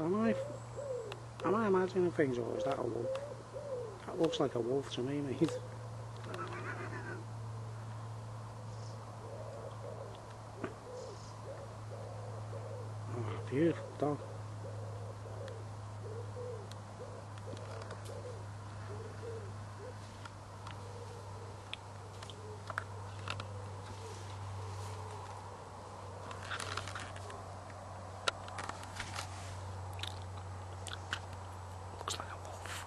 Am I imagining things, or is that a wolf? That looks like a wolf to me, mate. Oh, beautiful dog. Looks like a wolf.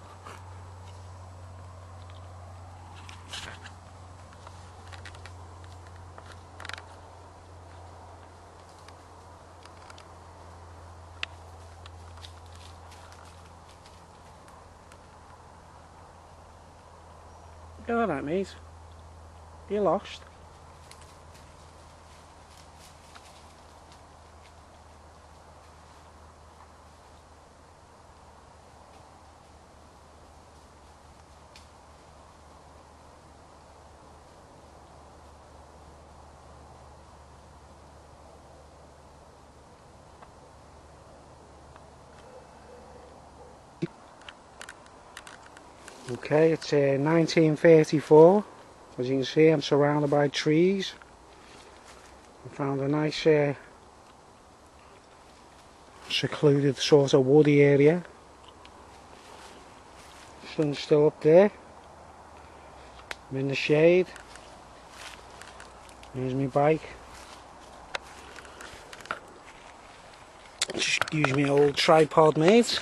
You alright, mate? You lost? Okay, it's 1934. As you can see, I'm surrounded by trees. I found a nice secluded sort of woody area. Sun's still up there. I'm in the shade. Here's my bike. Just use my old tripod, mate.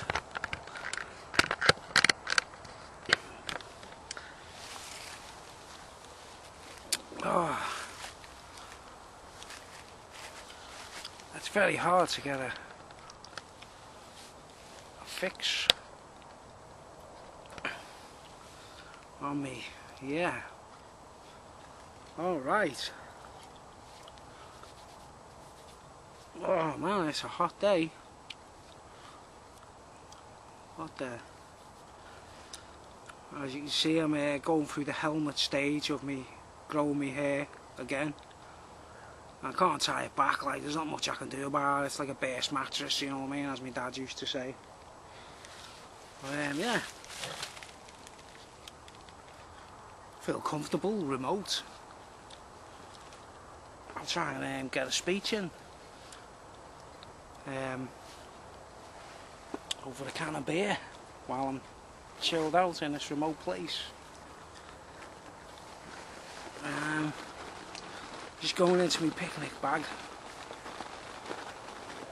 Oh, it's very hard to get a fix on me. Yeah. All right. Oh man, it's a hot day. Hot day. As you can see, I'm going through the helmet stage of me growing my hair again. I can't tie it back, like there's not much I can do about it. It's like a base mattress, you know what I mean, as my dad used to say. But yeah, feel comfortable, remote. I'll try and get a speech in over a can of beer while I'm chilled out in this remote place. Just going into my picnic bag.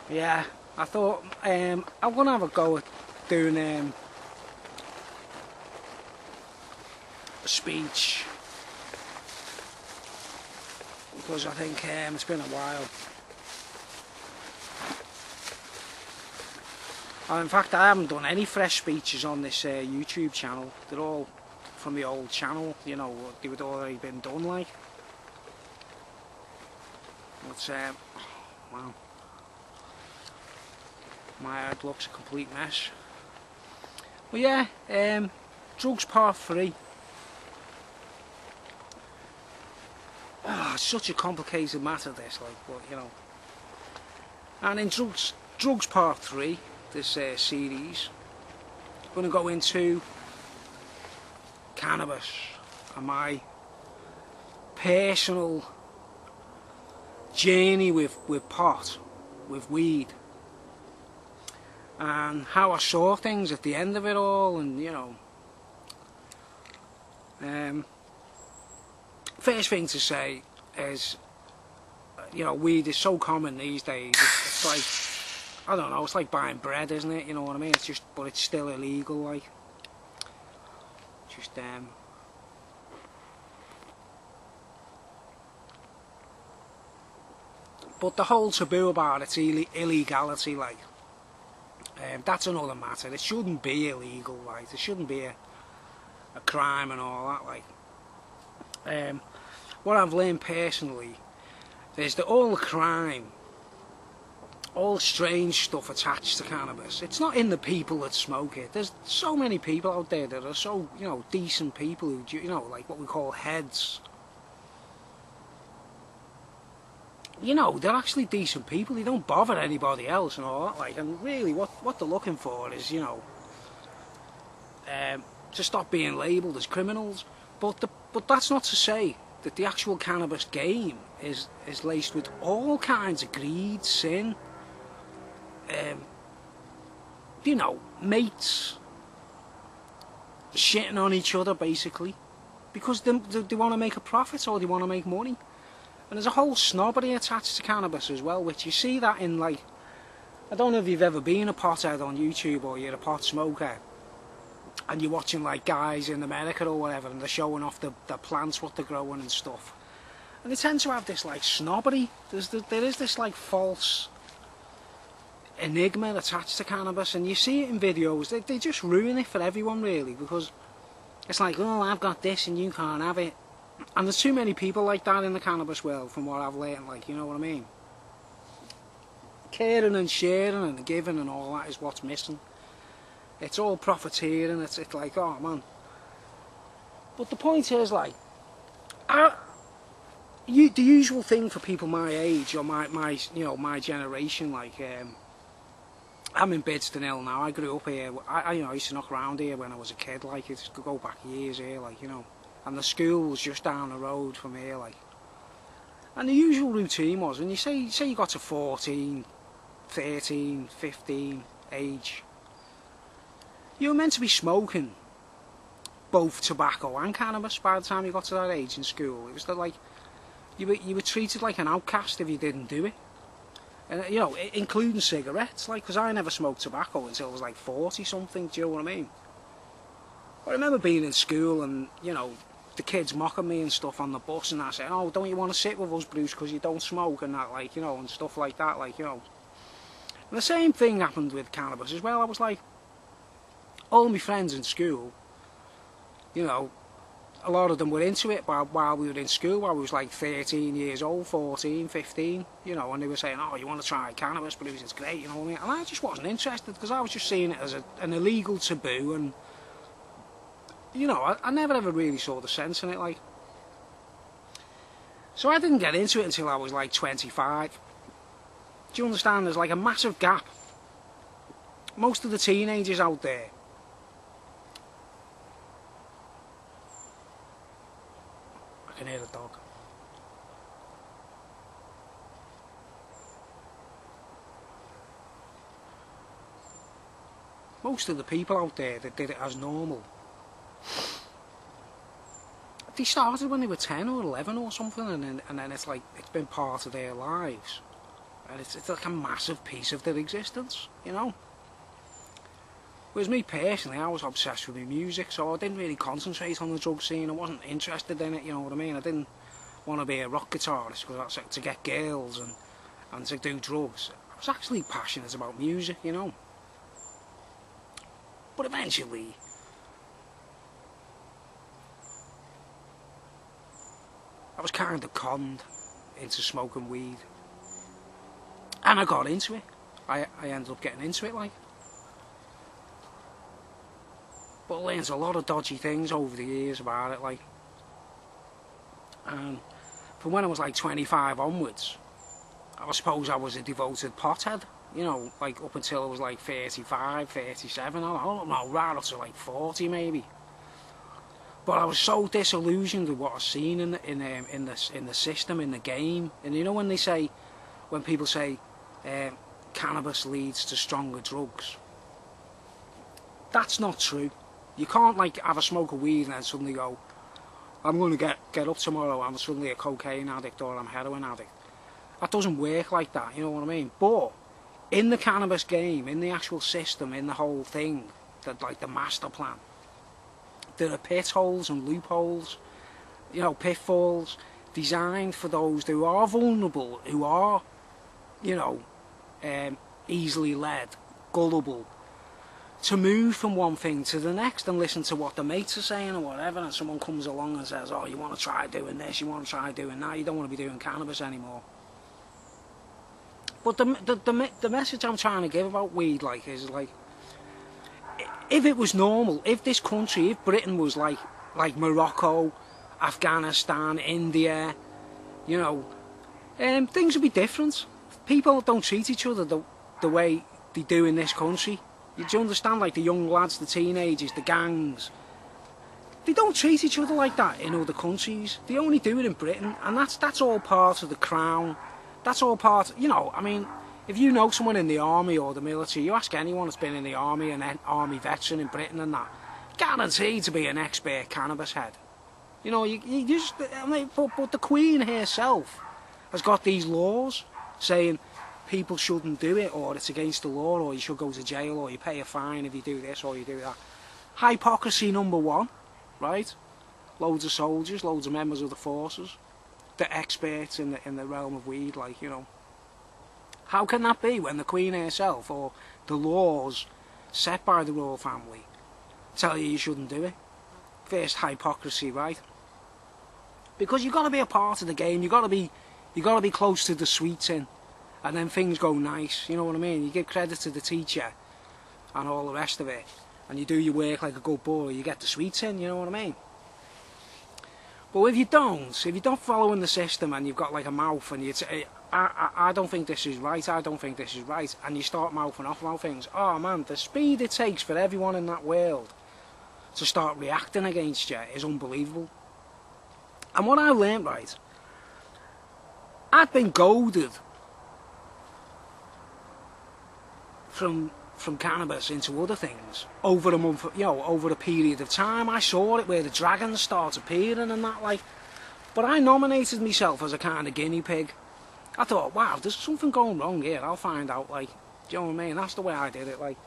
Yeah, I thought I'm gonna have a go at doing a speech, because I think it's been a while. In fact, I haven't done any fresh speeches on this YouTube channel. They're all from the old channel, you know, they would already been done, like. But wow, my head looks a complete mess. But yeah, drugs part 3. Oh, it's such a complicated matter, this, like, but you know. And in drugs part 3, this series, I'm going to go into cannabis and my personal journey with pot, with weed, and how I saw things at the end of it all. And you know, first thing to say is, you know, weed is so common these days. It's like, I don't know, it's like buying bread, isn't it? You know what I mean? It's just, but it's still illegal, like. Just but the whole taboo about it's illegality, like, that's another matter. It shouldn't be illegal, like, there shouldn't be a crime and all that, like. What I've learned personally is that all the crime, all strange stuff attached to cannabis, it's not in the people that smoke it. There's so many people out there that are so, you know, decent people who, you know, like what we call heads. you know, they're actually decent people. They don't bother anybody else and all that, like. And really, what they're looking for is, you know, to stop being labelled as criminals. But that's not to say that the actual cannabis game is laced with all kinds of greed, sin, you know, mates shitting on each other basically, because they want to make a profit or they want to make money. And there's a whole snobbery attached to cannabis as well, which you see that in, like, I don't know if you've ever been a pothead on YouTube or you're a pot smoker and you're watching like guys in America or whatever and they're showing off the plants, what they're growing and stuff. And they tend to have this like snobbery. There is this like false enigma attached to cannabis, and you see it in videos. They just ruin it for everyone really, because it's like, oh, I've got this and you can't have it. And there's too many people like that in the cannabis world from what I've learned, like, you know what I mean? Caring and sharing and giving and all that is what's missing. It's all profiteering, it's like, oh man. But the point is, like, the usual thing for people my age or my generation, like, I'm in Bidston Hill now. I grew up here. I used to knock around here when I was a kid, like, it could go back years here, like, you know. And the school was just down the road from here, like. And the usual routine was, when you say you got to 14, 13, 15 age, you were meant to be smoking both tobacco and cannabis by the time you got to that age in school. It was like you were treated like an outcast if you didn't do it. And, you know, including cigarettes, like, because I never smoked tobacco until I was like 40 something, do you know what I mean? I remember being in school and, you know, the kids mocking me and stuff on the bus, and I said, oh, don't you want to sit with us, Bruce, because you don't smoke and that, like, you know, and stuff like that, like, you know. And the same thing happened with cannabis as well. I was like, all my friends in school, you know, a lot of them were into it while we were in school, while we was like 13 years old, 14, 15, you know, and they were saying, oh, you want to try cannabis, Bruce, it's great, you know what I mean? And I just wasn't interested, because I was just seeing it as an illegal taboo, and, you know, I never ever really saw the sense in it, like. So I didn't get into it until I was like 25. Do you understand? There's like a massive gap. Most of the teenagers out there, I can hear the dog. Most of the people out there that did it as normal, they started when they were 10 or 11 or something, and then it's like, it's been part of their lives. And it's like a massive piece of their existence, you know. Whereas me personally, I was obsessed with my music, so I didn't really concentrate on the drug scene. I wasn't interested in it, you know what I mean? I didn't want to be a rock guitarist because that's to get girls and to do drugs. I was actually passionate about music, you know. But eventually, I was kind of conned into smoking weed. And I got into it. I ended up getting into it, like. But I learned a lot of dodgy things over the years about it, like. And from when I was like 25 onwards, I suppose I was a devoted pothead, you know, like up until I was like 35, 37, I don't know, right up to like 40 maybe. But I was so disillusioned with what I've seen in the system, in the game. And you know when people say cannabis leads to stronger drugs, that's not true. You can't like have a smoke of weed and then suddenly go, I'm going to get up tomorrow, I'm suddenly a cocaine addict or I'm a heroin addict. That doesn't work like that, you know what I mean? But in the cannabis game, in the actual system, in the whole thing, like the master plan, there are pit holes and loopholes, you know, pitfalls designed for those who are vulnerable, who are, you know, easily led, gullible, to move from one thing to the next and listen to what the mates are saying or whatever, and someone comes along and says, oh, you want to try doing this, you want to try doing that, you don't want to be doing cannabis anymore. But the message I'm trying to give about weed, like, is like, if it was normal, if this country, if Britain was like Morocco, Afghanistan, India, you know, things would be different. People don't treat each other the way they do in this country. Do you understand? Like the young lads, the teenagers, the gangs. They don't treat each other like that in other countries. They only do it in Britain, and that's all part of the crown. That's all part, you know, I mean, if you know someone in the army or the military, you ask anyone that's been in the army, an army veteran in Britain and that, guaranteed to be an expert cannabis head. You know, you just, I mean, but the Queen herself has got these laws saying people shouldn't do it, or it's against the law, or you should go to jail, or you pay a fine if you do this or you do that. Hypocrisy number one, right? Loads of soldiers, loads of members of the forces, the experts in the realm of weed, like, you know. How can that be when the Queen herself, or the laws set by the royal family, tell you shouldn't do it? First, hypocrisy, right? Because you've got to be a part of the game. You've got to be close to the sweet tin, and then things go nice. You know what I mean? You give credit to the teacher and all the rest of it, and you do your work like a good boy. You get the sweet tin. You know what I mean? But if you don't follow in the system, and you've got like a mouth, and you say, I don't think this is right, I don't think this is right, and you start mouthing off about things, oh man, the speed it takes for everyone in that world to start reacting against you is unbelievable. And what I learned, right, I'd been goaded from cannabis into other things over a month, you know, over a period of time. I saw it where the dragons start appearing and that, like, but I nominated myself as a kind of guinea pig. I thought, wow, there's something going wrong here, I'll find out, like, do you know what I mean? That's the way I did it, like.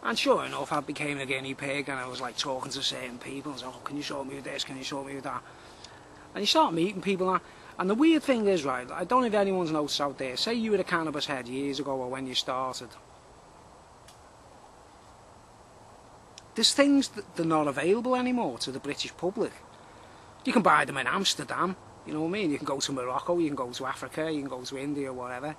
And sure enough, I became a guinea pig, and I was like talking to certain people, and said, oh, can you show me this, can you show me that? And you start meeting people, and the weird thing is, right, I don't know if anyone's noticed out there, say you were a cannabis head years ago or when you started. There's things that they're not available anymore to the British public. You can buy them in Amsterdam, you know what I mean? You can go to Morocco, you can go to Africa, you can go to India, whatever.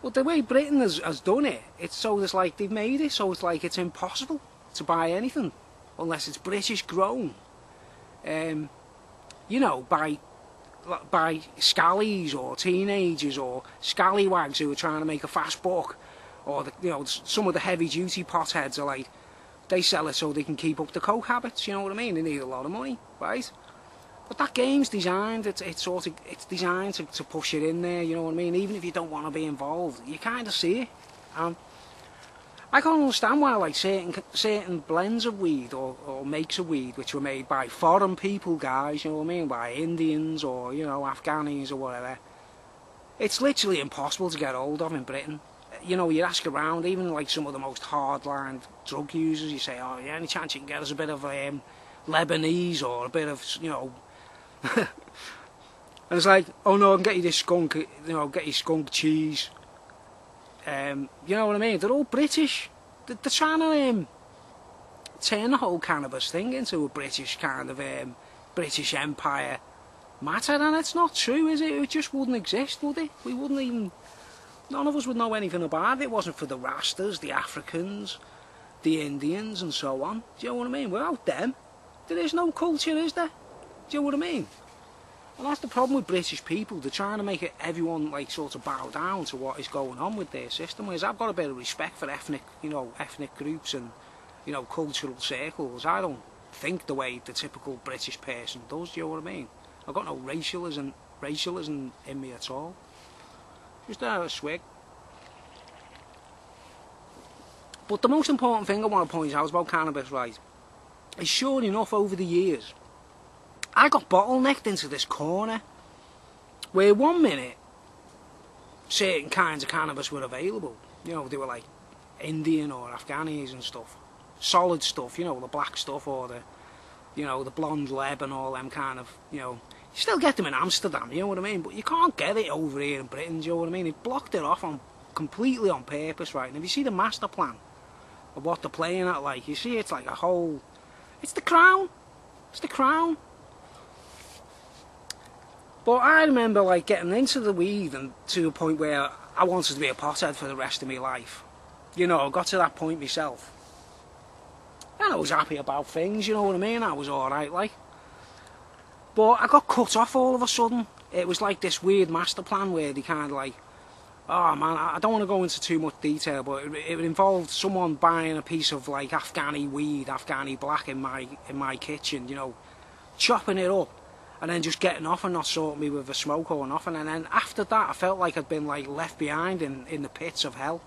But the way Britain has done it, it's so there's like they've made it so it's like it's impossible to buy anything unless it's British grown. You know, by scallies or teenagers or scallywags who are trying to make a fast buck, or you know, some of the heavy duty potheads are like, they sell it so they can keep up the coke habits. You know what I mean? They need a lot of money, right? But that game's designed, it's designed to push it in there, you know what I mean? Even if you don't want to be involved, you kind of see it. I can't understand why, like, certain blends of weed or makes of weed which were made by foreign people, guys, you know what I mean? By Indians or, you know, Afghanis or whatever. It's literally impossible to get hold of in Britain. You know, you ask around, even like some of the most hard-lined drug users, you say, oh, yeah, any chance you can get us a bit of Lebanese or a bit of, you know... And it's like, oh no, I can get you this skunk, you know, get you skunk cheese. You know what I mean? They're all British. They're trying to turn the whole cannabis thing into a British kind of British Empire matter, and it's not true, is it? It just wouldn't exist, would it? We wouldn't even... None of us would know anything about it. It wasn't for the Rastas, the Africans, the Indians and so on. Do you know what I mean? Without them, there is no culture, is there? Do you know what I mean? And that's the problem with British people. They're trying to make it everyone like sort of bow down to what is going on with their system. Whereas I've got a bit of respect for ethnic groups and, you know, cultural circles. I don't think the way the typical British person does. Do you know what I mean? I've got no racialism in me at all. Just a swig. But the most important thing I want to point out about cannabis, right, is sure enough over the years, I got bottlenecked into this corner where one minute certain kinds of cannabis were available. You know, they were like Indian or Afghanis and stuff. Solid stuff, you know, the black stuff or the, you know, the blonde leb and all them kind of, you know. You still get them in Amsterdam, you know what I mean? But you can't get it over here in Britain, do you know what I mean? It blocked it off completely on purpose, right? And if you see the master plan of what they're playing at, like, you see it's like a whole... It's the crown. It's the crown. But I remember, like, getting into the weed and to a point where I wanted to be a pothead for the rest of my life. You know, I got to that point myself. And I was happy about things, you know what I mean? I was alright, like. But I got cut off all of a sudden. it was like this weird master plan where they kind of like, oh man, I don't want to go into too much detail, but it involved someone buying a piece of like Afghani weed, Afghani black in my kitchen, you know, chopping it up, and then just getting off and not sorting me with a smoke or nothing. And then after that, I felt like I'd been like left behind in the pits of hell.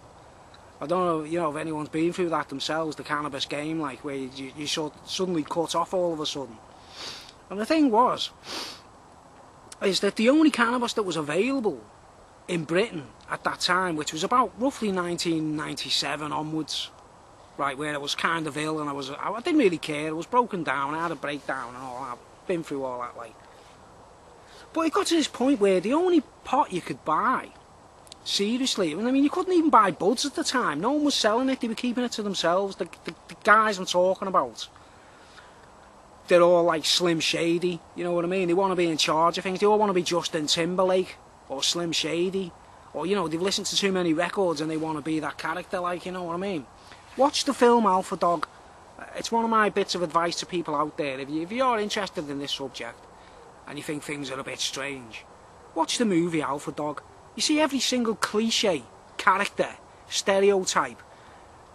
I don't know, you know, if anyone's been through that themselves, the cannabis game, like where you suddenly cut off all of a sudden. And the thing is that the only cannabis that was available in Britain at that time, which was about roughly 1997 onwards, right, where I was kind of ill and I didn't really care, I was broken down, I had a breakdown and all that, been through all that, like. But it got to this point where the only pot you could buy, seriously, I mean, you couldn't even buy buds at the time, no one was selling it, they were keeping it to themselves, the guys I'm talking about, they're all like Slim Shady, you know what I mean, they want to be in charge of things, they all want to be Justin Timberlake, or Slim Shady, or, you know, they've listened to too many records and they want to be that character, like, you know what I mean. Watch the film Alpha Dog. It's one of my bits of advice to people out there. If you're interested in this subject and you think things are a bit strange, watch the movie Alpha Dog. You see every single cliche, character, stereotype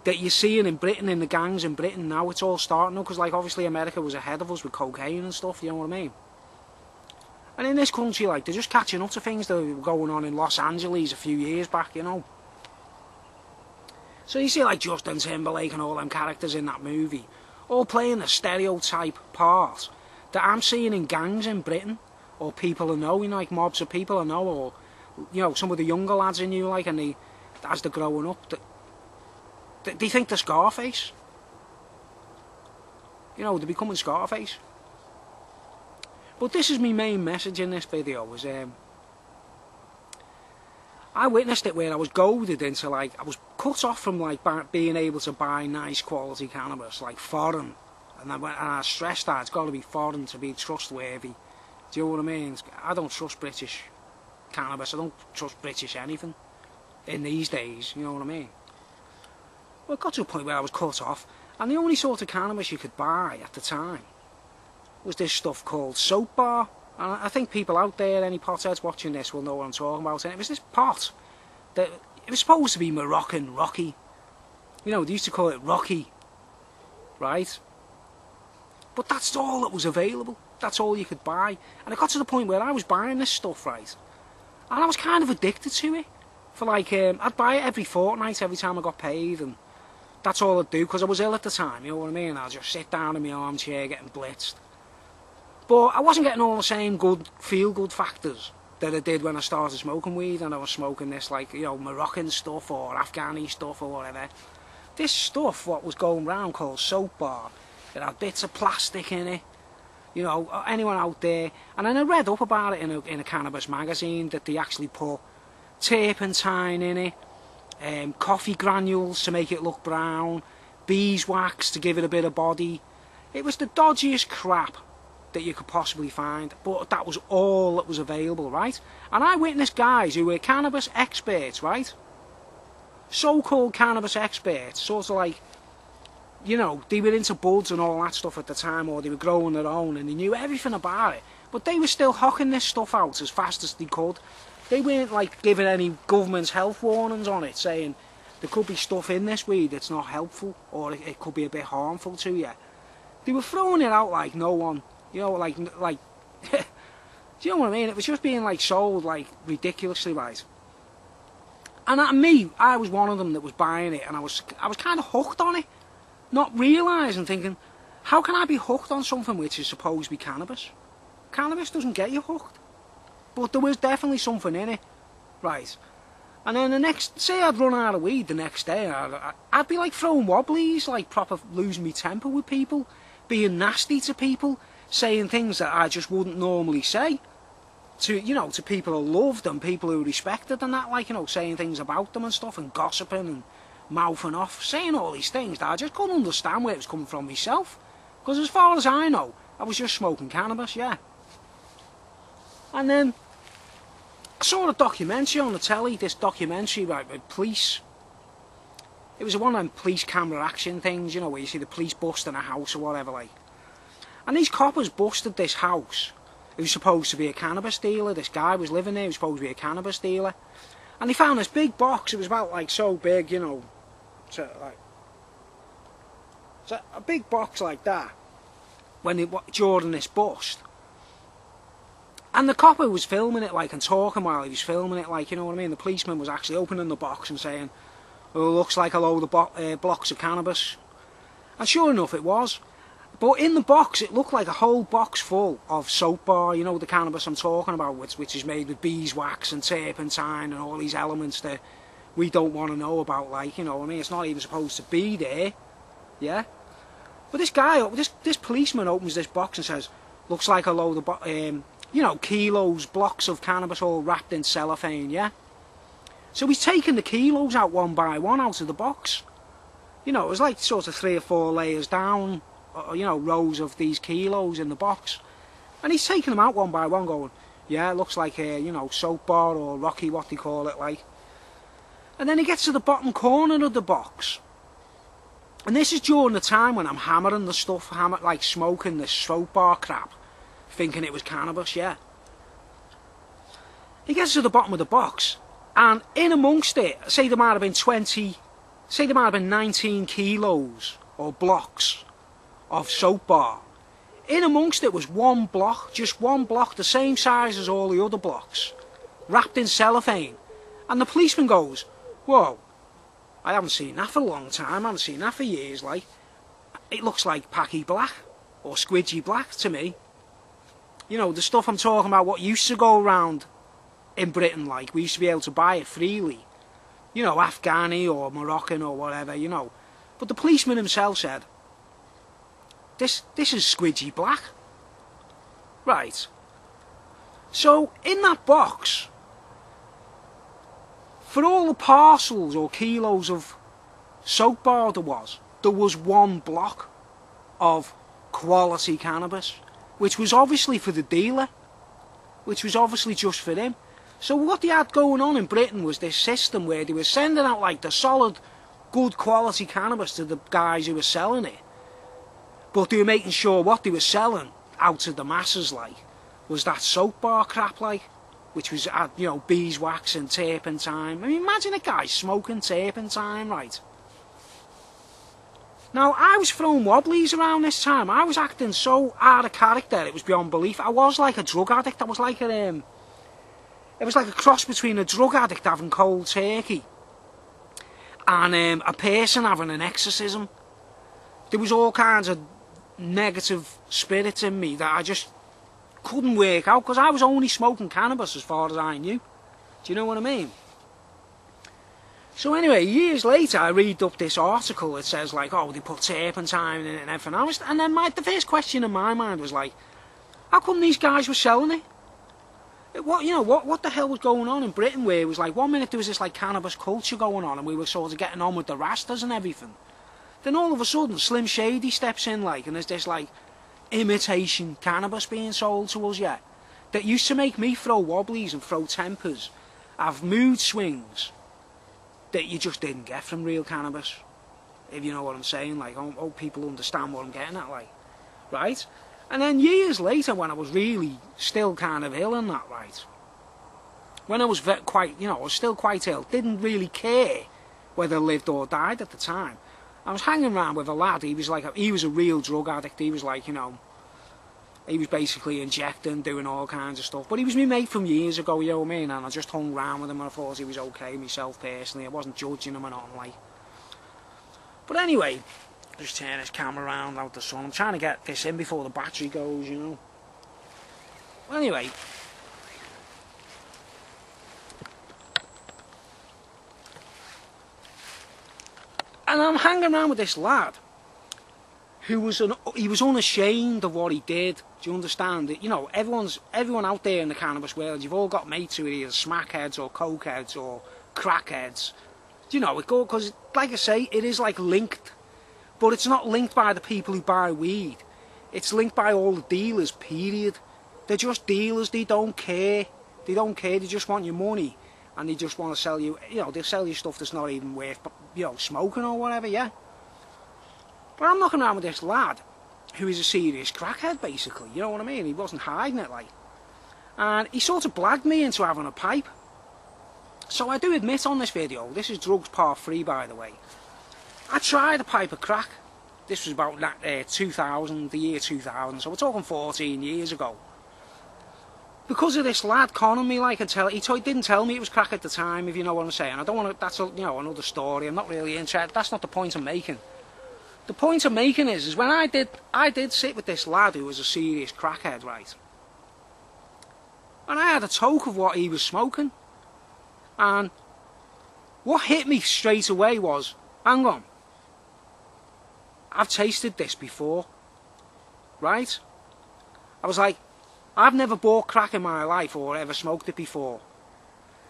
that you're seeing in Britain, in the gangs in Britain now, it's all starting up, because like obviously America was ahead of us with cocaine and stuff, you know what I mean. And in this country, like, they're just catching up to things that were going on in Los Angeles a few years back, you know. So you see, like, Justin Timberlake and all them characters in that movie, all playing a stereotype part that I'm seeing in gangs in Britain, or people I know, you know, like mobs of people I know, or, you know, some of the younger lads I knew, like, and as they're growing up, they think they're Scarface. You know, they're becoming Scarface. But this is my main message in this video, was I witnessed it where I was goaded into, like, I was cut off from like being able to buy nice quality cannabis, like foreign, and I stressed that it's got to be foreign to be trustworthy. Do you know what I mean? I don't trust British cannabis, I don't trust British anything in these days, you know what I mean? Well, it got to a point where I was cut off, and the only sort of cannabis you could buy at the time was this stuff called soap bar. And I think people out there, any potheads watching this, will know what I'm talking about. And it was this pot that it was supposed to be Moroccan Rocky. You know, they used to call it Rocky, right? But that's all that was available. That's all you could buy. And it got to the point where I was buying this stuff, right? And I was kind of addicted to it. For like, I'd buy it every fortnight, every time I got paid, and that's all I'd do, because I was ill at the time, you know what I mean? I'd just sit down in my armchair getting blitzed. But I wasn't getting all the same good, feel-good factors that I did when I started smoking weed, and I was smoking this, like, you know, Moroccan stuff or Afghani stuff or whatever. This stuff, what was going round, called soap bar, it had bits of plastic in it, you know, anyone out there. And then I read up about it in a cannabis magazine, that they actually put turpentine in it, coffee granules to make it look brown, beeswax to give it a bit of body. It was the dodgiest crap that you could possibly find, but that was all that was available, right? And I witnessed guys who were cannabis experts, right? So-called cannabis experts, sort of like, you know, they were into buds and all that stuff at the time, or they were growing their own and they knew everything about it, but they were still hawking this stuff out as fast as they could. They weren't like giving any government's health warnings on it, saying there could be stuff in this weed that's not helpful, or it could be a bit harmful to you. They were throwing it out like no one. You know, like, do you know what I mean? It was just being, like, sold, like, ridiculously, right? And I was one of them that was buying it, and I was kind of hooked on it, not realising, thinking, how can I be hooked on something which is supposed to be cannabis? Cannabis doesn't get you hooked. But there was definitely something in it, right? And then say I'd run out of weed the next day, I'd be, like, throwing wobblies, like, proper losing my temper with people, being nasty to people, saying things that I just wouldn't normally say to, you know, to people who loved and people who respected and that, like, you know, saying things about them and stuff, and gossiping and mouthing off, saying all these things that I just couldn't understand where it was coming from myself, because as far as I know, I was just smoking cannabis, yeah. And then I saw a documentary on the telly, this documentary about police. It was one of them police camera action things, you know, where you see the police busting a house or whatever, like. And these coppers busted this house who's supposed to be a cannabis dealer. This guy was living there, he was supposed to be a cannabis dealer. And they found this big box, it was about like so big, you know, so a big box like that, during this bust. And the copper was filming it, like, and talking while he was filming it, like, you know what I mean? The policeman was actually opening the box and saying, oh, it looks like a load of blocks of cannabis. And sure enough it was. But in the box, it looked like a whole box full of soap bar, you know, the cannabis I'm talking about, which is made with beeswax and turpentine and all these elements that we don't want to know about, like, you know what I mean? It's not even supposed to be there, yeah? But this guy, this policeman opens this box and says, looks like a load of, you know, kilos, blocks of cannabis all wrapped in cellophane, yeah? So he's taking the kilos out one by one out of the box. You know, it was like sort of 3 or 4 layers down, you know, rows of these kilos in the box. And he's taking them out one by one going, yeah, it looks like a, you know, soap bar or rocky, what they call it, like. And then he gets to the bottom corner of the box. And this is during the time when I'm hammering the stuff, like smoking this soap bar crap, thinking it was cannabis, yeah. He gets to the bottom of the box, and in amongst it, say there might have been 19 kilos or blocks of soap bar. In amongst it was one block, just one block, the same size as all the other blocks, wrapped in cellophane. And the policeman goes, whoa, I haven't seen that for a long time, I haven't seen that for years, like. It looks like Packy Black, or Squidgy Black to me. You know, the stuff I'm talking about, what used to go around in Britain, like, we used to be able to buy it freely. You know, Afghani or Moroccan or whatever, you know. But the policeman himself said, this is Squidgy Black. Right. So, in that box, for all the parcels or kilos of soap bar there was one block of quality cannabis, which was obviously for the dealer, which was obviously just for him. So what they had going on in Britain was this system where they were sending out like the solid, good quality cannabis to the guys who were selling it. But they were making sure what they were selling out to the masses, like, was that soap bar crap, like, which was, you know, beeswax and turpentine. I mean, imagine a guy smoking turpentine, right? Now, I was throwing wobblies around this time. I was acting so out of character, it was beyond belief. I was like a drug addict. I was like it was like a cross between a drug addict having cold turkey and a person having an exorcism. There was all kinds of negative spirits in me that I just couldn't work out, because I was only smoking cannabis as far as I knew. Do you know what I mean? So anyway, years later I read up this article that says, like, oh, they put turpentine in it and everything else. And then the first question in my mind was like, how come these guys were selling it? What the hell was going on in Britain, where it was like, one minute there was this like cannabis culture going on and we were sort of getting on with the rastas and everything. Then all of a sudden Slim Shady steps in, like, and there's this like imitation cannabis being sold to us, yeah, that used to make me throw wobblies and throw tempers, have mood swings that you just didn't get from real cannabis, if you know what I'm saying. Like, I hope people understand what I'm getting at, like, right? And then years later, when I was really still kind of ill and that, right, when I was I was still quite ill, didn't really care whether I lived or died at the time. I was hanging around with a lad. He was a real drug addict. He was like, you know, he was basically injecting, doing all kinds of stuff. But he was my mate from years ago, you know what I mean? And I just hung around with him and I thought he was okay myself personally. I wasn't judging him or nothing, like. But anyway, just turn this camera around out the sun. I'm trying to get this in before the battery goes, you know. Anyway. And I'm hanging around with this lad who was he was unashamed of what he did. Do you understand? You know, everyone out there in the cannabis world, you've all got mates who are either smackheads or cokeheads or crackheads. Do you know, because, like I say, it is like linked, but it's not linked by the people who buy weed. It's linked by all the dealers, period. They're just dealers, they don't care. They don't care, they just want your money. And they just want to sell you, you know, they'll sell you stuff that's not even worth, you know, smoking or whatever, yeah. But I'm knocking around with this lad who is a serious crackhead, basically, you know what I mean? He wasn't hiding it, like. and he sort of blagged me into having a pipe. So I do admit on this video, this is drugs part 3 by the way, I tried a pipe of crack. This was about 2000, the year 2000, so we're talking 14 years ago. Because of this lad conning me, like, he didn't tell me it was crack at the time, if you know what I'm saying. I don't want to, that's a, you know, another story. I'm not really interested. That's not the point I'm making. The point I'm making is when I did sit with this lad who was a serious crackhead, right? And I had a toke of what he was smoking. And what hit me straight away was, hang on, I've tasted this before, right? I was like, I've never bought crack in my life or ever smoked it before.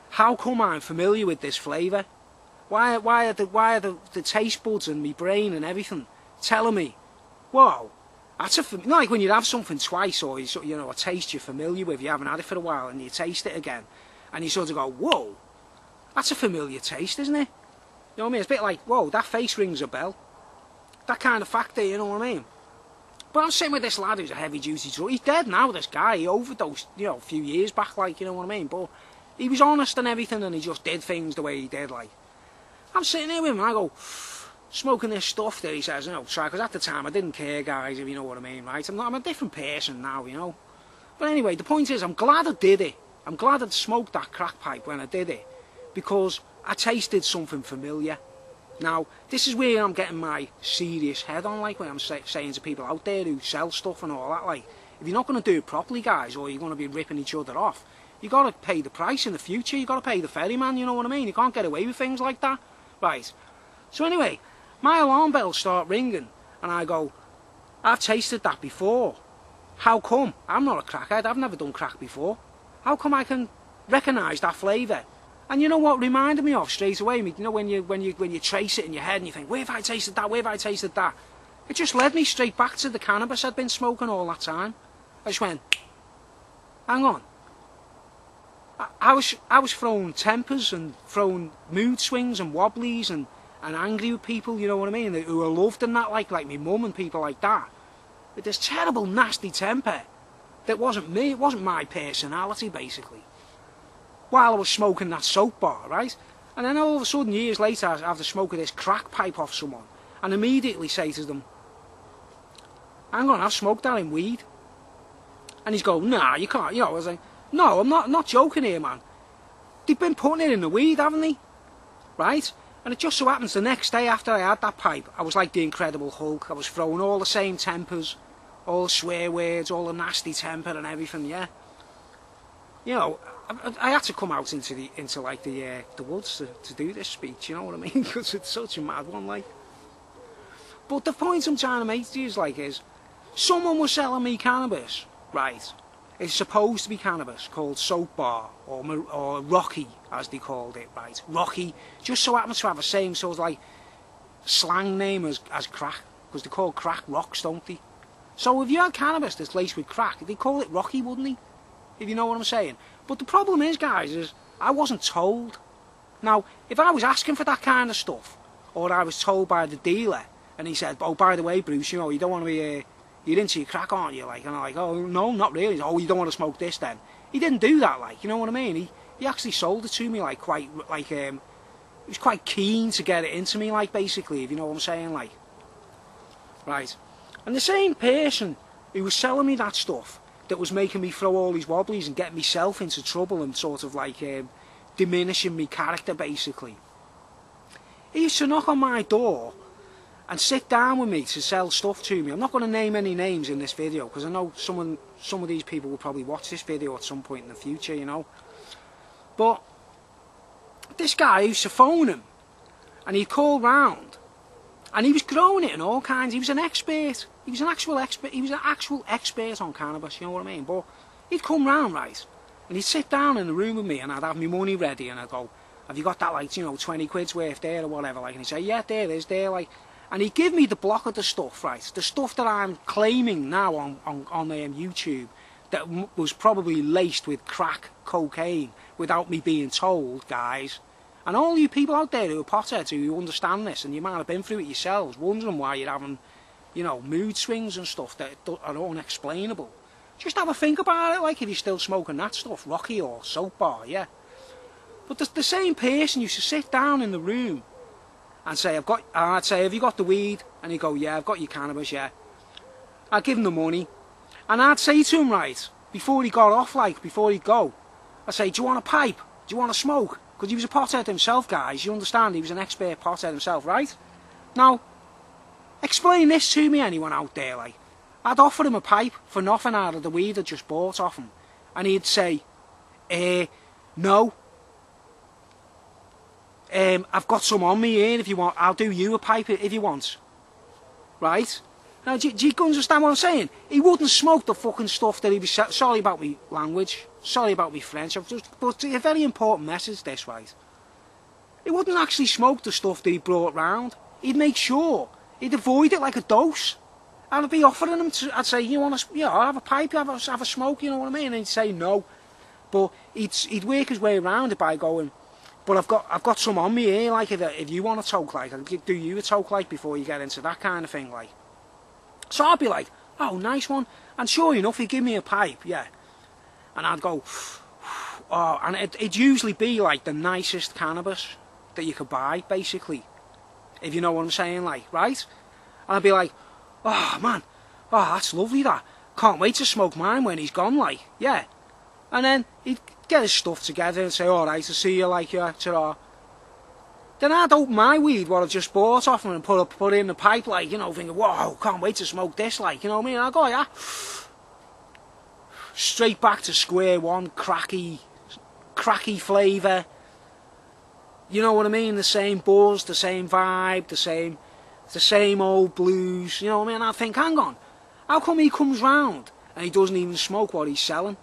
How come I'm familiar with this flavour? Why are the taste buds and my brain and everything telling me, whoa, that's like when you have something twice or you know, a taste you're familiar with, you haven't had it for a while and you taste it again and you sort of go, whoa, that's a familiar taste, isn't it? You know what I mean? It's a bit like, whoa, that face rings a bell. That kind of factor, you know what I mean? But I'm sitting with this lad who's a heavy duty drug. He's dead now, this guy. He overdosed, you know, a few years back, like, you know what I mean? But he was honest and everything and he just did things the way he did, like. I'm sitting there with him and I go, smoking this stuff that he says, you know, try, because at the time I didn't care, guys, if you know what I mean, right? I'm a different person now, you know? But anyway, the point is, I'm glad I did it. I'm glad I'd smoked that crack pipe when I did it, because I tasted something familiar. Now, this is where I'm getting my serious head on, like, when I'm saying to people out there who sell stuff and all that, like, if you're not going to do it properly, guys, or you're going to be ripping each other off, you got to pay the price in the future. You got to pay the ferryman, you know what I mean? You can't get away with things like that. Right. So anyway, my alarm bells start ringing, and I go, I've tasted that before. How come? I'm not a crackhead. I've never done crack before. How come I can recognise that flavour? And you know what reminded me of straight away? You know when you trace it in your head and you think, where have I tasted that? Where have I tasted that? It just led me straight back to the cannabis I'd been smoking all that time. I just went, hang on. I was throwing tempers and throwing mood swings and wobblies and angry with people, you know what I mean, who are loved and that, like my mum and people like that. With this terrible, nasty temper that wasn't me, it wasn't my personality, basically. While I was smoking that soap bar, right? And then all of a sudden, years later, I have to smoke this crack pipe off someone and immediately say to them, hang on, I've smoked that in weed. And he's going, nah, you can't, you know, I was like, no, I'm not joking here, man. They've been putting it in the weed, haven't they? Right? And it just so happens the next day after I had that pipe, I was like the Incredible Hulk. I was throwing all the same tempers, all the swear words, all the nasty temper and everything, yeah. You know, I had to come out into the woods to do this speech, you know what I mean? Because it's such a mad one, like. But the point I'm trying to make to you is someone was selling me cannabis, right? It's supposed to be cannabis called soap bar or Rocky, as they called it, right? Rocky just so happens to have the same sort of like slang name as crack, because they call crack rocks, don't they? So if you had cannabis that's laced with crack, they'd call it Rocky, wouldn't they? If you know what I'm saying. But the problem is, guys, is I wasn't told. Now, if I was asking for that kind of stuff, or I was told by the dealer, and he said, oh, by the way, Bruce, you know, you don't want to be, you're into your crack, aren't you? Like, and I'm like, oh, no, not really. Oh, you don't want to smoke this then? He didn't do that, like, you know what I mean? He actually sold it to me, like, quite, like, he was quite keen to get it into me, like, basically, if you know what I'm saying, like. Right. And the same person who was selling me that stuff, that was making me throw all these wobblies and get myself into trouble and sort of like diminishing my character, basically. He used to knock on my door and sit down with me to sell stuff to me. I'm not going to name any names in this video because I know some of these people will probably watch this video at some point in the future, you know. But this guy used to phone him and he'd call round and he was growing it and all kinds. He was an expert. He was an actual expert. He was an actual expert on cannabis, you know what I mean? But he'd come round, right, and he'd sit down in the room with me, and I'd have my money ready, and I'd go, "Have you got that, like, you know, 20 quid's worth there or whatever?" Like, and he'd say, "Yeah, there it is, there." Like, and he'd give me the block of the stuff, right, the stuff that I'm claiming now on YouTube that was probably laced with crack cocaine without me being told, guys. And all you people out there who are potheads who understand this, and you might have been through it yourselves, wondering why you're having, you know, mood swings and stuff that are unexplainable. just have a think about it, like if you're still smoking that stuff, Rocky or Soap Bar, yeah. But the same person used to sit down in the room and say, I'd say, have you got the weed? And he'd go, yeah, I've got your cannabis, yeah. I'd give him the money, and I'd say to him, right, before he got off, like, before he'd go, I'd say, do you want a pipe? Do you want to smoke? Because he was a pothead himself, guys, you understand, he was an expert pothead himself, right? Now, explain this to me, anyone out there, like, I'd offer him a pipe for nothing out of the weed I'd just bought off him, and he'd say, no. I've got some on me here, if you want, I'll do you a pipe if you want. Right? Now, do you understand what I'm saying? He wouldn't smoke the fucking stuff that he was... Sorry about me language, sorry about me French, but a very important message this, right? He wouldn't actually smoke the stuff that he brought round. He'd make sure, he'd avoid it like a dose. And I'd be offering him to, I'd say, you want to, yeah, have a pipe, have a smoke, you know what I mean? And he'd say no. But he'd work his way around it by going, but I've got some on me here, like if you want a toke, like I'll do you a toke, like before you get into that kind of thing, like. So I'd be like, oh, nice one. And sure enough, he'd give me a pipe, yeah. And I'd go, oh, and it'd usually be like the nicest cannabis that you could buy, basically. If you know what I'm saying, like, right? And I'd be like, oh man, oh that's lovely that. Can't wait to smoke mine when he's gone, like, yeah. And then he'd get his stuff together and say, alright, I'll see you, like, yeah, ta-ra. Then I'd open my weed, what I've just bought off him, and put it in the pipe, like, you know, thinking, whoa, can't wait to smoke this, like, you know what I mean? And I go, yeah. Straight back to square one, cracky flavour. You know what I mean? The same buzz, the same vibe, the same old blues, you know what I mean? And I think, hang on, how come he comes round and he doesn't even smoke what he's selling?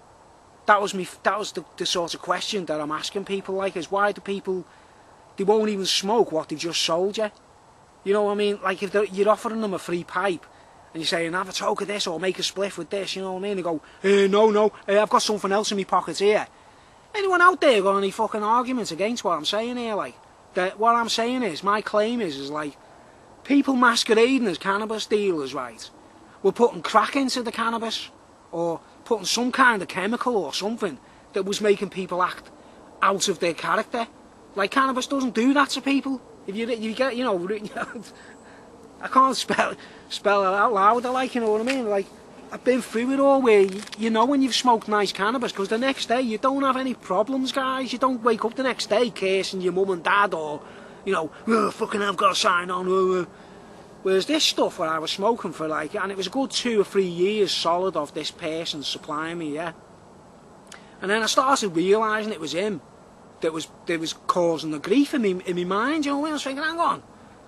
That was the sort of question that I'm asking people, like, is why do people, they won't even smoke what they've just sold you? You know what I mean? Like, if you're offering them a free pipe, and you're saying, have a toke of this, or make a spliff with this, you know what I mean? They go, no, I've got something else in my pockets here. Anyone out there got any fucking arguments against what I'm saying here, like? What I'm saying is, my claim is like, people masquerading as cannabis dealers, right, were putting crack into the cannabis, or putting some kind of chemical or something that was making people act out of their character. Like, cannabis doesn't do that to people. If you get, you know, I can't spell it out loud, like, you know what I mean? Like, I've been through it all where you know when you've smoked nice cannabis, because the next day you don't have any problems, guys. You don't wake up the next day cursing your mum and dad, or, you know, oh, fucking I've got to sign on. Whereas this stuff where I was smoking for, like, and it was a good 2 or 3 years solid of this person supplying me, yeah. And then I started realising it was him that was causing the grief in me mind, you know what I mean? I was thinking, hang on,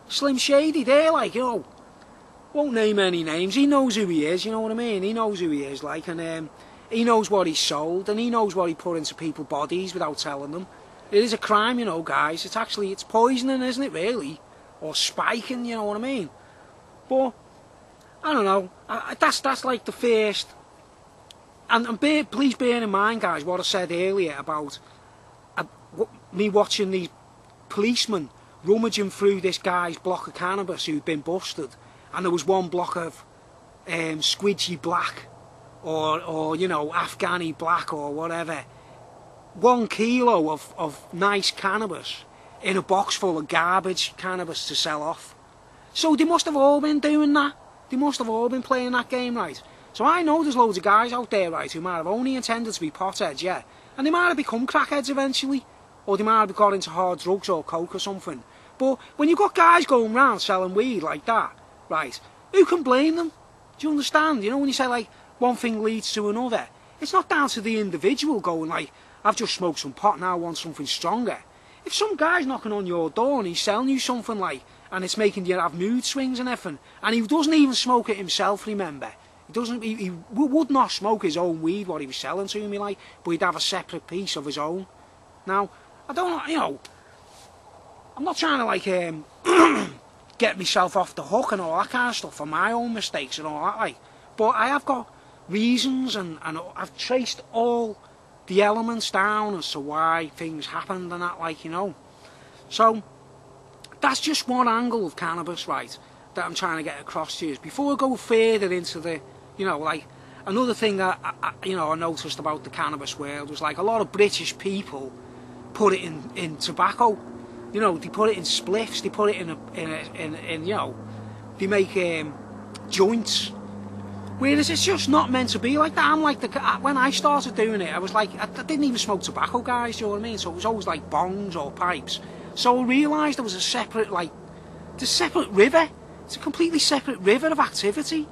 Slim Shady there, like, you know, won't name any names, he knows who he is, you know what I mean? He knows who he is, like, and he knows what he sold, and he knows what he put into people's bodies without telling them. It is a crime, you know, guys. It's poisoning, isn't it, really? Or spiking, you know what I mean? But I don't know. That's like the first. And please bear in mind, guys, what I said earlier about me watching the policemen rummaging through this guy's block of cannabis who'd been busted, and there was one block of squidgy black, or you know, Afghani black or whatever. 1 kilo of nice cannabis in a box full of garbage cannabis to sell off. So they must have all been doing that. They must have all been playing that game, right? So I know there's loads of guys out there, right, who might have only intended to be potheads, yeah, and they might have become crackheads eventually, or they might have got into hard drugs or coke or something. But when you've got guys going round selling weed like that, right, who can blame them? Do you understand? You know, when you say, like, one thing leads to another, it's not down to the individual going, like, I've just smoked some pot, now I want something stronger. If some guy's knocking on your door and he's selling you something, like, and it's making you have mood swings and everything, and he doesn't even smoke it himself, remember? He would not smoke his own weed, what he was selling to me, like, but he'd have a separate piece of his own. Now, I don't, you know, I'm not trying to, like, get myself off the hook and all that kind of stuff for my own mistakes and all that, like, but I have got reasons, and I've traced all the elements down as to why things happened and that, like, you know. So that's just one angle of cannabis, right, that I'm trying to get across to you. Before I go further into the, you know, like, another thing I noticed about the cannabis world was like a lot of British people put it in tobacco. You know, they put it in spliffs, they put it in you know, they make joints. Whereas it's just not meant to be like that. I'm like, when I started doing it, I was like, I didn't even smoke tobacco, guys, do you know what I mean? So it was always like bongs or pipes. So I realised there was a separate, like, it's a separate river. It's a completely separate river of activity.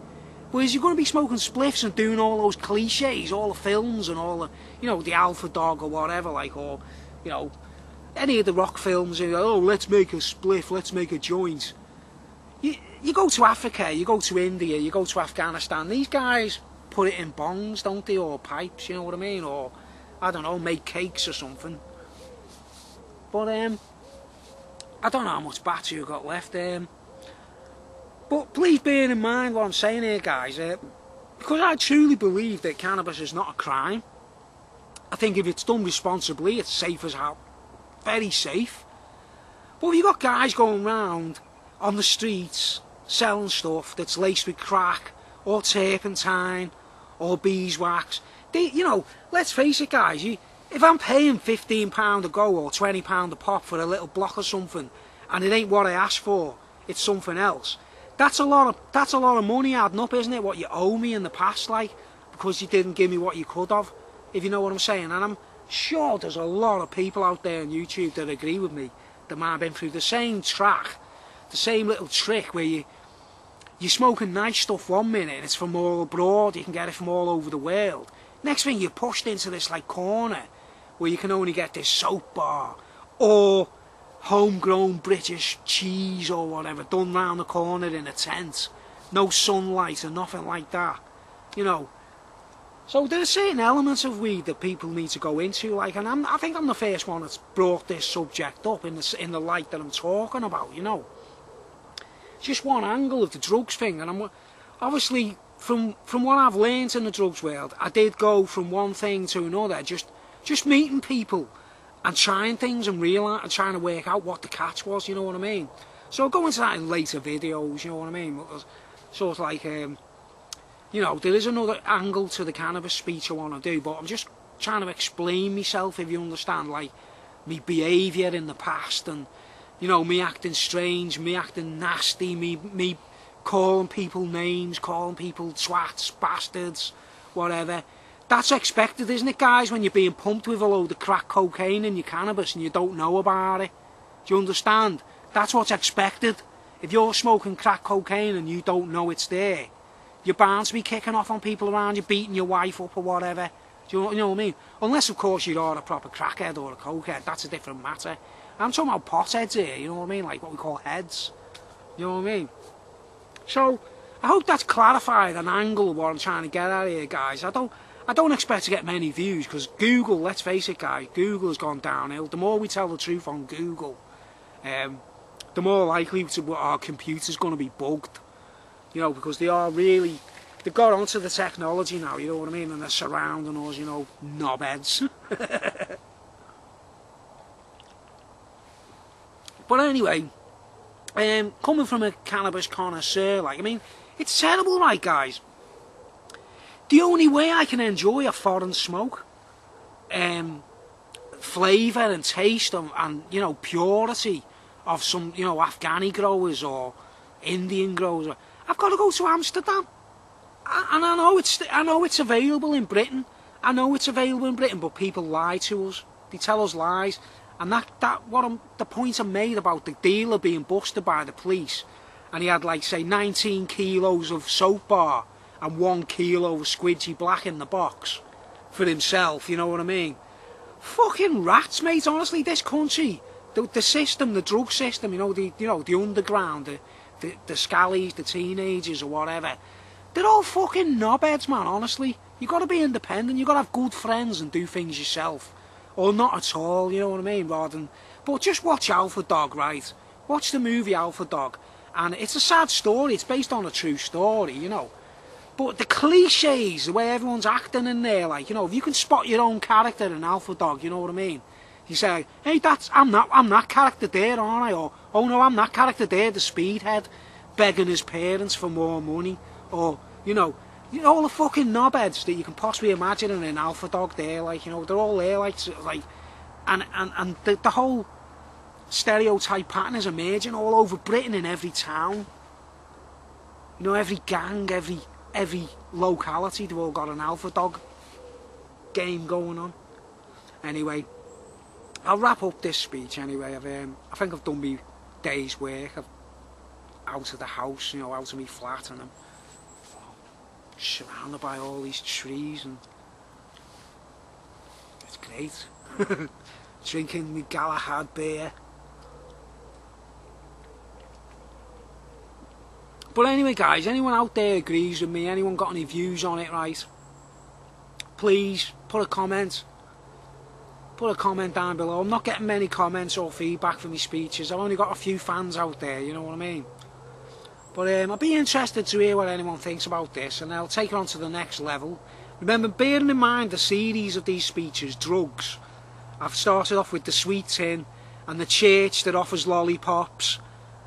Whereas you're going to be smoking spliffs and doing all those cliches, all the films and all the, you know, the Alpha Dog or whatever, like, or, you know, any of the rock films, you know, oh, let's make a spliff, let's make a joint. You go to Africa, you go to India, you go to Afghanistan, these guys put it in bongs, don't they, or pipes, you know what I mean, or, I don't know, make cakes or something. But, I don't know how much battery I've got left, but please bear in mind what I'm saying here, guys, because I truly believe that cannabis is not a crime. I think if it's done responsibly, it's safe as hell. Very safe. But if you've got guys going around on the streets selling stuff that's laced with crack or turpentine or beeswax, you know, let's face it, guys, if I'm paying £15 a go or £20 a pop for a little block or something and it ain't what I asked for, it's something else, that's a lot of money adding up, isn't it, what you owe me in the past, like, because you didn't give me what you could have, if you know what I'm saying. And I'm sure there's a lot of people out there on YouTube that agree with me, that might have been through the same track, the same little trick where you're smoking nice stuff one minute and it's from all abroad, you can get it from all over the world. Next thing, you're pushed into this like corner where you can only get this soap bar or homegrown British cheese or whatever done round the corner in a tent, no sunlight and nothing like that, you know. So there's certain elements of weed that people need to go into, like, and I think I'm the first one that's brought this subject up in the light that I'm talking about, you know. It's just one angle of the drugs thing, and I'm obviously from what I've learned in the drugs world, I did go from one thing to another, just meeting people and trying things and trying to work out what the catch was, you know what I mean. So I'll go into that in later videos, you know what I mean. Sort of like, you know, there is another angle to the cannabis speech I want to do, but I'm just trying to explain myself, if you understand, like me behaviour in the past, and you know, me acting strange, me acting nasty, me calling people names, calling people twats, bastards, whatever. That's expected, isn't it, guys, when you're being pumped with a load of crack cocaine in your cannabis and you don't know about it? Do you understand? That's what's expected. If you're smoking crack cocaine and you don't know it's there, you're bound to be kicking off on people around you, beating your wife up or whatever. Do you know what I mean? Unless, of course, you're a proper crackhead or a cokehead, that's a different matter. I'm talking about potheads here, you know what I mean? Like what we call heads. You know what I mean? So, I hope that's clarified an angle of what I'm trying to get at here, guys. I don't expect to get many views, because Google, let's face it, guys, Google has gone downhill. The more we tell the truth on Google, the more likely our computer's going to be bugged. You know, because they've got onto the technology now, you know what I mean, and they're surrounding us, you know, knobheads. But anyway, coming from a cannabis connoisseur, like, I mean, it's terrible, right, guys? The only way I can enjoy a foreign smoke, flavour and taste and, you know, purity of some, you know, Afghani growers or Indian growers, I've got to go to Amsterdam. And I know it's available in Britain. I know it's available in Britain, but people lie to us. They tell us lies. And the point I made about the dealer being busted by the police, and he had, like, say, 19 kilos of soap bar and 1 kilo of squidgy black in the box for himself, you know what I mean? Fucking rats, mate, honestly, this country, the system, the drug system, you know, the underground, the scallies, the teenagers or whatever, they're all fucking knobheads, man, honestly. You got to be independent, you got to have good friends and do things yourself. Or not at all, you know what I mean, but just watch Alpha Dog, right? Watch the movie Alpha Dog, and it's a sad story, it's based on a true story, you know. But the cliches, the way everyone's acting in there, like, you know, if you can spot your own character in Alpha Dog, you know what I mean? You say, hey, I'm that character there, aren't I? Or, oh no, I'm that character there, the speedhead, begging his parents for more money. Or, you know, You know, all the fucking knobheads that you can possibly imagine in an alpha dog there, like, you know, they're all there, like and the whole stereotype pattern is emerging all over Britain in every town. You know, every gang, every locality, they've all got an alpha dog game going on. Anyway, I'll wrap up this speech anyway. I think I've done my day's work. I'm out of the house, you know, out of my flat, and I'm surrounded by all these trees, and it's great. Drinking my Galahad beer. But anyway, guys, anyone out there agrees with me, anyone got any views on it, right? Please put a comment. Put a comment down below. I'm not getting many comments or feedback for my speeches. I've only got a few fans out there, you know what I mean? But I'll be interested to hear what anyone thinks about this, and I'll take it on to the next level. Remember, bearing in mind the series of these speeches, drugs. I've started off with the sweet tin, and the church that offers lollipops,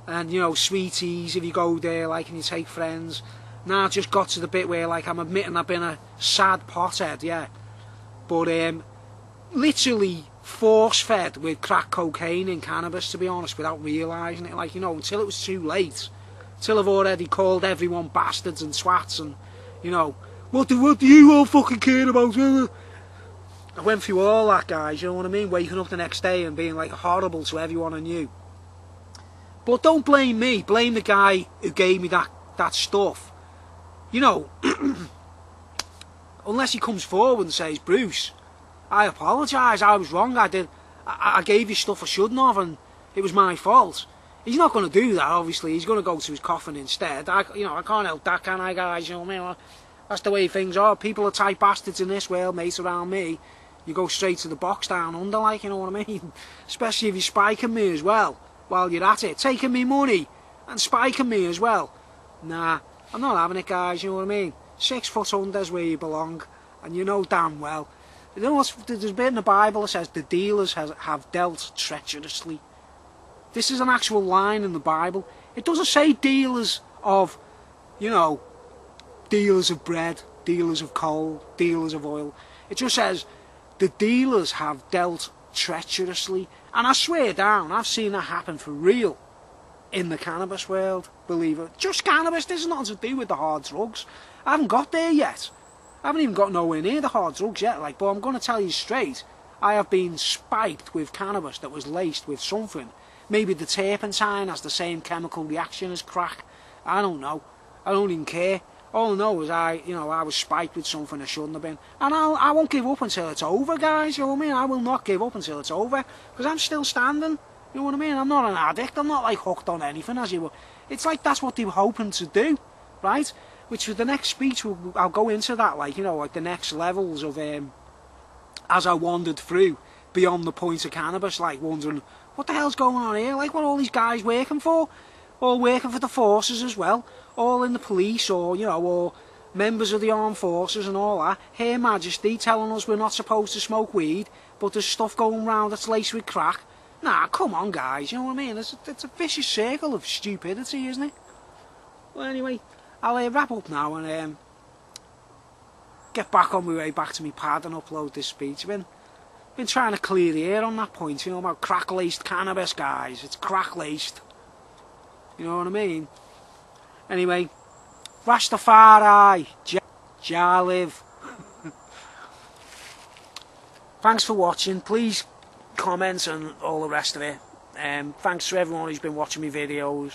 and, you know, sweeties if you go there, like, and you take friends. Now I've just got to the bit where, like, I'm admitting I've been a sad pothead, yeah. But literally force-fed with crack cocaine and cannabis, to be honest, without realising it. Like, you know, until it was too late. Till I've already called everyone bastards and swats, and, you know, what do you all fucking care about? I went through all that, guys, you know what I mean? Waking up the next day and being, like, horrible to everyone I knew. But don't blame me, blame the guy who gave me that stuff. You know, unless he comes forward and says, Bruce, I apologise, I was wrong, I gave you stuff I shouldn't have, and it was my fault. He's not going to do that, obviously. He's going to go to his coffin instead. I can't help that, can I, guys? You know what I mean? That's the way things are. People are tight bastards in this world, mate, around me. You go straight to the box down under, like, you know what I mean? Especially if you're spiking me as well, while you're at it. Taking me money and spiking me as well. Nah, I'm not having it, guys, you know what I mean? 6 foot under's where you belong, and you know damn well. You know what's, there's a bit in the Bible that says the dealers have dealt treacherously. This is an actual line in the Bible. It doesn't say dealers of, you know, dealers of bread, dealers of coal, dealers of oil. It just says the dealers have dealt treacherously. And I swear down, I've seen that happen for real in the cannabis world, believe it. Just cannabis, this has nothing to do with the hard drugs. I haven't got there yet. I haven't even got nowhere near the hard drugs yet, like, but I'm going to tell you straight, I have been spiked with cannabis that was laced with something. Maybe the turpentine has the same chemical reaction as crack. I don't know. I don't even care. All I know is I was spiked with something I shouldn't have been. And I won't give up until it's over, guys, you know what I mean? I will not give up until it's over, because I'm still standing, you know what I mean? I'm not an addict, I'm not, like, hooked on anything, as you were. It's like that's what they were hoping to do, right? Which for the next speech, I'll go into that, like, you know, like the next levels of, as I wandered through, beyond the point of cannabis, like, wondering, what the hell's going on here? Like, what are all these guys working for? All working for the forces as well. All in the police, or, you know, or members of the armed forces and all that. Her Majesty telling us we're not supposed to smoke weed, but there's stuff going round that's laced with crack. Nah, come on, guys, you know what I mean? It's a vicious circle of stupidity, isn't it? Well, anyway, I'll wrap up now and get back on my way back to my pad and upload this speech. I've been trying to clear the air on that point, you know, about crack-laced cannabis, guys. It's crack-laced. You know what I mean? Anyway, Rastafari, Jah live. Thanks for watching. Please comment and all the rest of it. Thanks to everyone who's been watching my videos.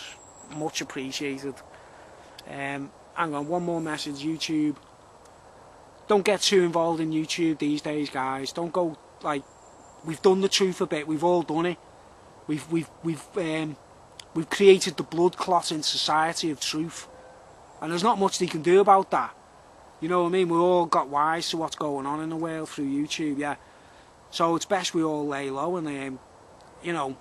Much appreciated. Hang on, one more message, YouTube. Don't get too involved in YouTube these days, guys. Don't go, like, we've done the truth a bit. We've all done it. We've created the blood clot in society of truth, and there's not much they can do about that. You know what I mean? We all got wise to what's going on in the world through YouTube, yeah. So it's best we all lay low and, you know,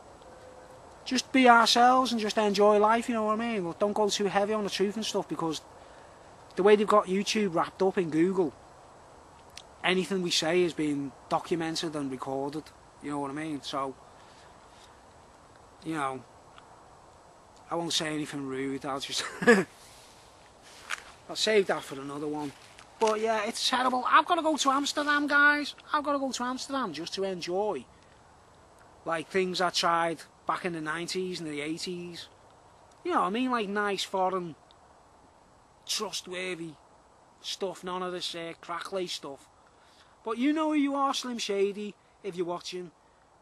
just be ourselves and just enjoy life, you know what I mean? But don't go too heavy on the truth and stuff, because the way they've got YouTube wrapped up in Google, anything we say is being documented and recorded, you know what I mean? So, you know, I won't say anything rude, I'll just I'll save that for another one. But yeah, it's terrible. I've got to go to Amsterdam, guys. I've got to go to Amsterdam just to enjoy, like, things I tried back in the 90s and the 80s. You know what I mean? Like, nice, foreign, trustworthy stuff. None of this crackly stuff. But you know who you are, Slim Shady, if you're watching.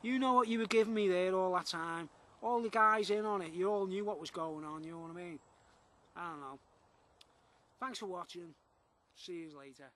You know what you were giving me there all that time. All the guys in on it, you all knew what was going on, you know what I mean? I don't know. Thanks for watching. See you later.